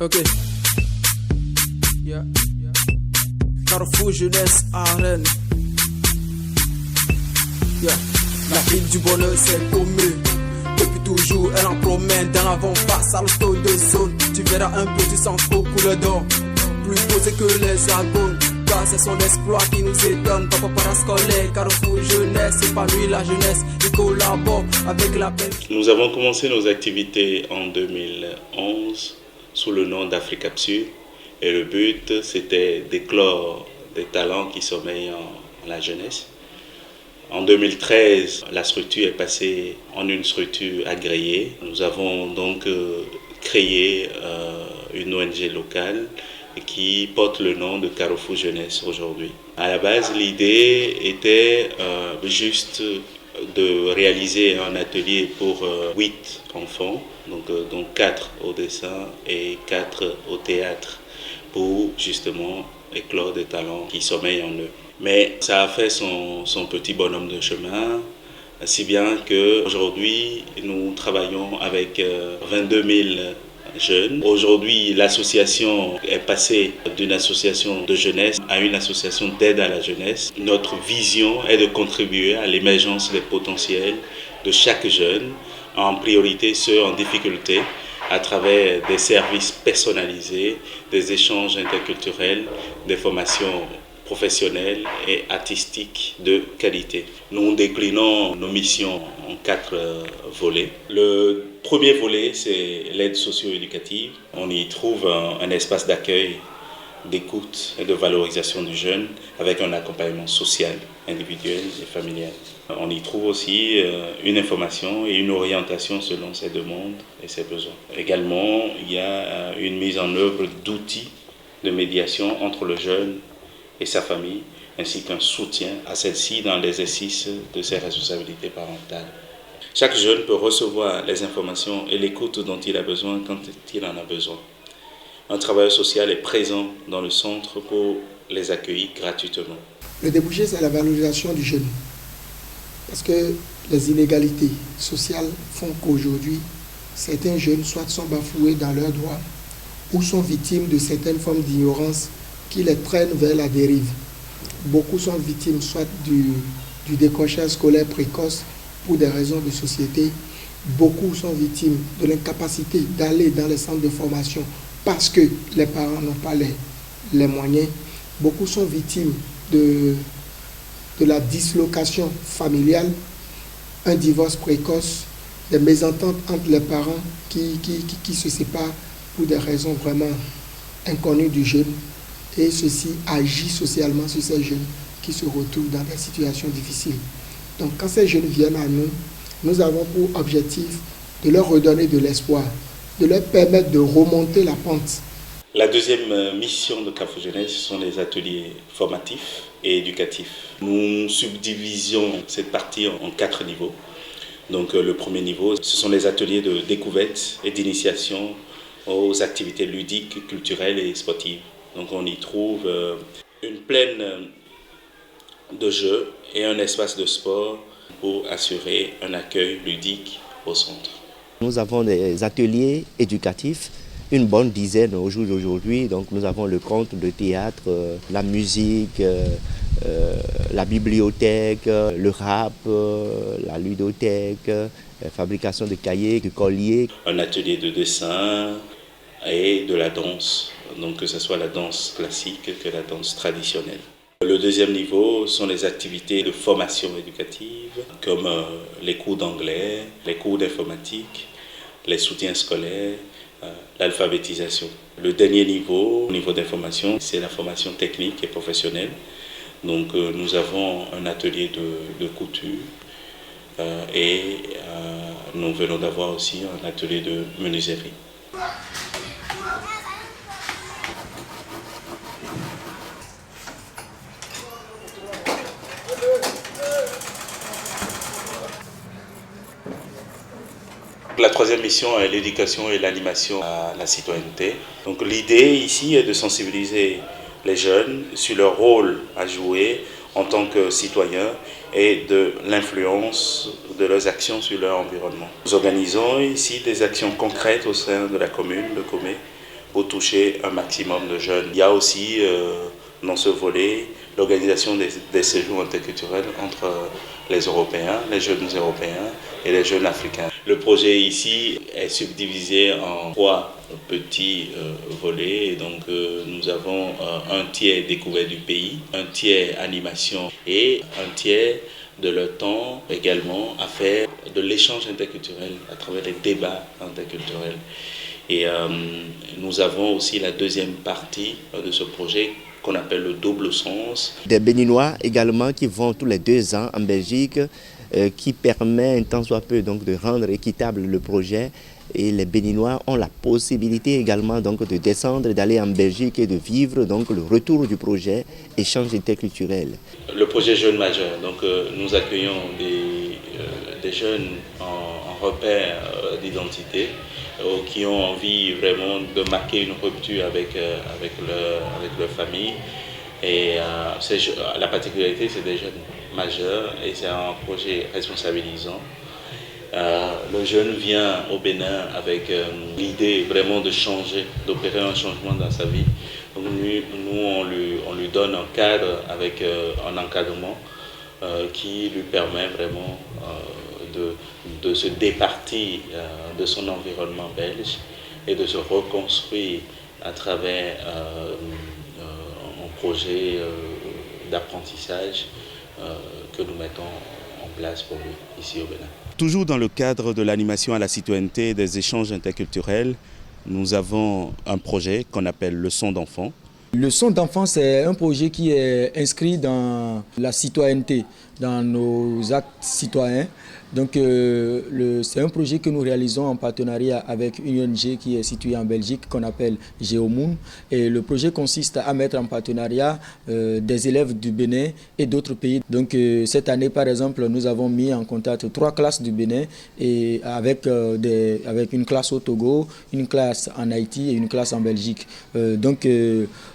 Ok. Yeah. Carrefour Jeunesse Arène. Yeah. La ville du bonheur c'est paumé. Depuis toujours elle en promène. Dans l'avant face à l'auto de zone. Tu verras un petit sang faux couleur d'or. Plus posé que les albums. Car c'est son exploit qui nous étonne. Papa parascolaire, Carrefour Jeunesse, épanouit la jeunesse. Il collabore avec la peine. Nous avons commencé nos activités en 2011 sous le nom d'Africapsule. Et le but, c'était d'éclore des talents qui sommeillent en la jeunesse. En 2013, la structure est passée en une structure agréée. Nous avons donc créé une ONG locale qui porte le nom de Carrefour Jeunesse aujourd'hui. À la base, l'idée était juste de réaliser un atelier pour 8 enfants, donc 4 au dessin et 4 au théâtre, pour justement éclore des talents qui sommeillent en eux. Mais ça a fait son petit bonhomme de chemin, si bien qu'aujourd'hui, nous travaillons avec 22 000 jeunes. Aujourd'hui, l'association est passée d'une association de jeunesse à une association d'aide à la jeunesse. Notre vision est de contribuer à l'émergence des potentiels de chaque jeune, en priorité ceux en difficulté, à travers des services personnalisés, des échanges interculturels, des formations professionnelles et artistiques de qualité. Nous déclinons nos missions en 4 volets. Le premier volet, c'est l'aide socio-éducative. On y trouve un espace d'accueil, d'écoute et de valorisation du jeune avec un accompagnement social, individuel et familial. On y trouve aussi une information et une orientation selon ses demandes et ses besoins. Également, il y a une mise en œuvre d'outils de médiation entre le jeune et sa famille, ainsi qu'un soutien à celle-ci dans l'exercice de ses responsabilités parentales. Chaque jeune peut recevoir les informations et l'écoute dont il a besoin quand il en a besoin. Un travailleur social est présent dans le centre pour les accueillir gratuitement. Le débouché, c'est la valorisation du jeune. Parce que les inégalités sociales font qu'aujourd'hui, certains jeunes soit sont bafoués dans leurs droits ou sont victimes de certaines formes d'ignorance qui les traînent vers la dérive. Beaucoup sont victimes soit du décrochage scolaire précoce pour des raisons de société. Beaucoup sont victimes de l'incapacité d'aller dans les centres de formation parce que les parents n'ont pas les moyens. Beaucoup sont victimes de la dislocation familiale, un divorce précoce, des mésententes entre les parents qui se séparent pour des raisons vraiment inconnues du jeune. Et ceci agit socialement sur ces jeunes qui se retrouvent dans des situations difficiles. Donc quand ces jeunes viennent à nous, nous avons pour objectif de leur redonner de l'espoir, de leur permettre de remonter la pente. La deuxième mission de Carrefour Jeunesse sont les ateliers formatifs et éducatifs. Nous subdivisons cette partie en 4 niveaux. Donc le premier niveau, ce sont les ateliers de découverte et d'initiation aux activités ludiques, culturelles et sportives. Donc on y trouve une plaine de jeux et un espace de sport pour assurer un accueil ludique au centre. Nous avons des ateliers éducatifs, une bonne dizaine au jour d'aujourd'hui. Donc nous avons le conte, le théâtre, la musique, la bibliothèque, le rap, la ludothèque, la fabrication de cahiers, de colliers. Un atelier de dessin et de la danse, donc que ce soit la danse classique que la danse traditionnelle. Le deuxième niveau sont les activités de formation éducative, comme les cours d'anglais, les cours d'informatique, les soutiens scolaires, l'alphabétisation. Le dernier niveau, au niveau d'information, c'est la formation technique et professionnelle. Donc nous avons un atelier de couture et nous venons d'avoir aussi un atelier de menuiserie. La troisième mission est l'éducation et l'animation à la citoyenneté. Donc l'idée ici est de sensibiliser les jeunes sur leur rôle à jouer en tant que citoyens et de l'influence de leurs actions sur leur environnement. Nous organisons ici des actions concrètes au sein de la commune de Comé pour toucher un maximum de jeunes. Il y a aussi dans ce volet l'organisation des séjours interculturels entre les Européens, les jeunes Européens et les jeunes Africains. Le projet ici est subdivisé en 3 petits volets. Et donc nous avons un tiers découverte du pays, un tiers animation et un tiers de leur temps également à faire de l'échange interculturel à travers les débats interculturels. Et nous avons aussi la deuxième partie de ce projet qu'on appelle le double sens. Des Béninois également qui vont tous les 2 ans en Belgique, qui permet un tant soit peu donc de rendre équitable le projet. Et les Béninois ont la possibilité également donc de descendre, d'aller en Belgique et de vivre donc le retour du projet échange interculturel. Le projet Jeunes Majeurs, donc nous accueillons des jeunes en repère d'identité qui ont envie vraiment de marquer une rupture avec leur famille. Et la particularité, c'est des jeunes majeurs et c'est un projet responsabilisant. Le jeune vient au Bénin avec l'idée vraiment de changer, d'opérer un changement dans sa vie. Donc nous on lui donne un cadre avec un encadrement qui lui permet vraiment de se départir de son environnement belge et de se reconstruire à travers un projet d'apprentissage que nous mettons en place pour lui ici au Bénin. Toujours dans le cadre de l'animation à la citoyenneté et des échanges interculturels, nous avons un projet qu'on appelle Le Son d'enfant. Le Son d'enfant, c'est un projet qui est inscrit dans la citoyenneté, dans nos actes citoyens. Donc c'est un projet que nous réalisons en partenariat avec une ONG qui est située en Belgique qu'on appelle Géomoon. Et le projet consiste à mettre en partenariat des élèves du Bénin et d'autres pays. Donc cette année par exemple, nous avons mis en contact 3 classes du Bénin et avec une classe au Togo, une classe en Haïti et une classe en Belgique.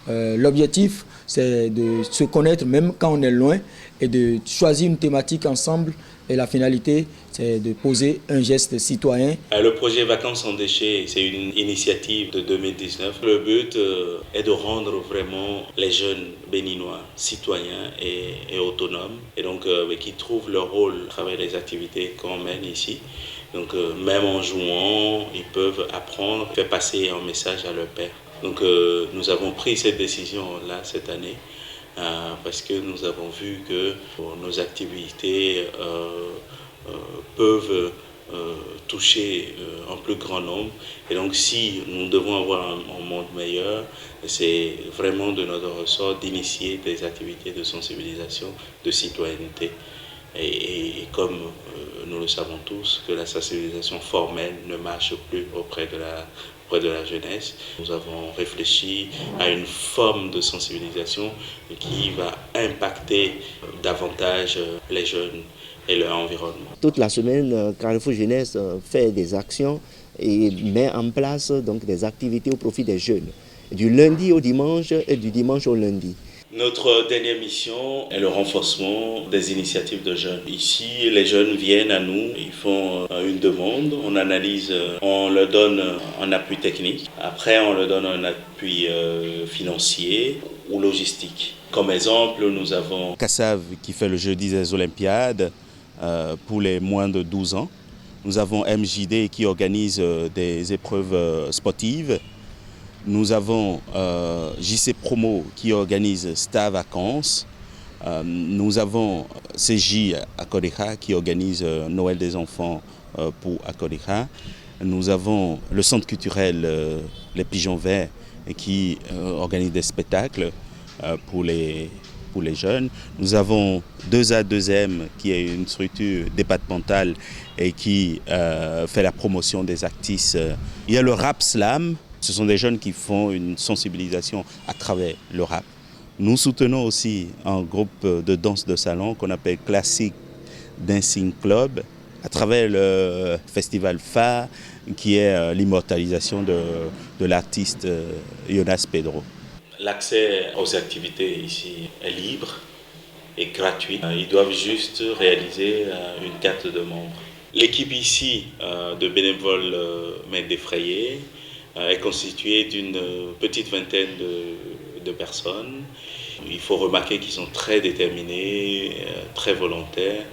L'objectif, c'est de se connaître même quand on est loin et de choisir une thématique ensemble. Et la finalité, c'est de poser un geste citoyen. Le projet Vacances sans déchets, c'est une initiative de 2019. Le but est de rendre vraiment les jeunes béninois citoyens et autonomes, et donc qui trouvent leur rôle à travers les activités qu'on mène ici. Donc même en jouant, ils peuvent apprendre, faire passer un message à leur père. Donc nous avons pris cette décision-là cette année. Parce que nous avons vu que nos activités peuvent toucher un plus grand nombre. Et donc si nous devons avoir un monde meilleur, c'est vraiment de notre ressort d'initier des activités de sensibilisation, de citoyenneté. Et comme nous le savons tous, que la sensibilisation formelle ne marche plus auprès de la jeunesse. Nous avons réfléchi à une forme de sensibilisation qui va impacter davantage les jeunes et leur environnement. Toute la semaine, Carrefour Jeunesse fait des actions et met en place donc des activités au profit des jeunes, du lundi au dimanche et du dimanche au lundi. Notre dernière mission est le renforcement des initiatives de jeunes. Ici, les jeunes viennent à nous, ils font une demande, on analyse, on leur donne un appui technique. Après, on leur donne un appui financier ou logistique. Comme exemple, nous avons Kassav qui fait le jeudi des Olympiades pour les moins de 12 ans. Nous avons MJD qui organise des épreuves sportives. Nous avons JC Promo qui organise Star Vacances. Nous avons CJ à Kodéha qui organise Noël des enfants pour Kodéha. Nous avons le centre culturel Les Pigeons Verts qui organise des spectacles pour les jeunes. Nous avons 2A2M qui est une structure départementale et qui fait la promotion des artistes. Il y a le Rap Slam. Ce sont des jeunes qui font une sensibilisation à travers le rap. Nous soutenons aussi un groupe de danse de salon qu'on appelle Classic Dancing Club à travers le festival phare qui est l'immortalisation de l'artiste Jonas Pedro. L'accès aux activités ici est libre et gratuit. Ils doivent juste réaliser une carte de membre. L'équipe ici de bénévoles m'est défrayée. est constitué d'une petite vingtaine de personnes. Il faut remarquer qu'ils sont très déterminés, très volontaires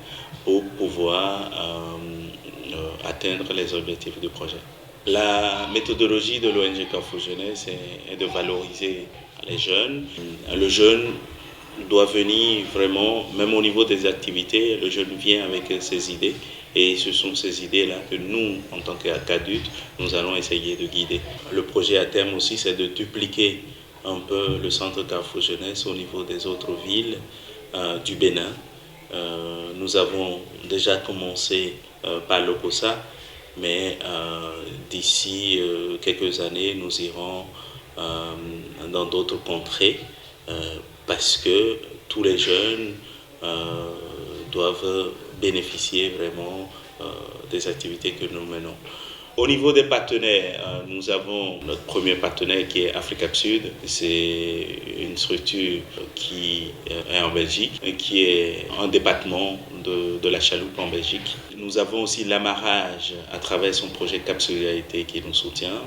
pour pouvoir atteindre les objectifs du projet. La méthodologie de l'ONG Carrefour Jeunesse est de valoriser les jeunes. Le jeune doit venir vraiment, même au niveau des activités, le jeune vient avec ses idées et ce sont ces idées-là que nous, en tant qu'adultes, nous allons essayer de guider. Le projet à terme aussi, c'est de dupliquer un peu le centre Carrefour Jeunesse au niveau des autres villes du Bénin. Nous avons déjà commencé par Lokossa, mais d'ici quelques années, nous irons dans d'autres contrées parce que tous les jeunes doivent bénéficier vraiment des activités que nous menons. Au niveau des partenaires, nous avons notre premier partenaire qui est Africapsud. C'est une structure qui est en Belgique, qui est un département de la chaloupe en Belgique. Nous avons aussi l'amarrage à travers son projet Cap Solidarité qui nous soutient.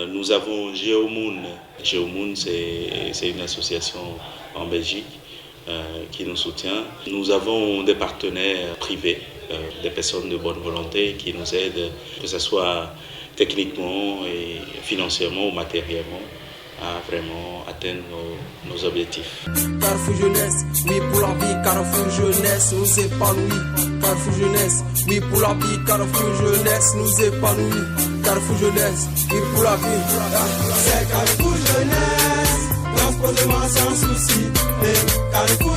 Nous avons Geomoon. Geomoon, c'est une association en Belgique qui nous soutient. Nous avons des partenaires privés, des personnes de bonne volonté qui nous aident, que ce soit techniquement et financièrement ou matériellement, à vraiment atteindre nos objectifs. Carrefour Jeunesse, oui pour la vie, Carrefour Jeunesse nous épanouit. Carrefour Jeunesse, oui pour la vie, Carrefour Jeunesse nous épanouit. Carrefour Jeunesse, oui pour la vie. C'est Carrefour Jeunesse, transportement sans souci. Carrefour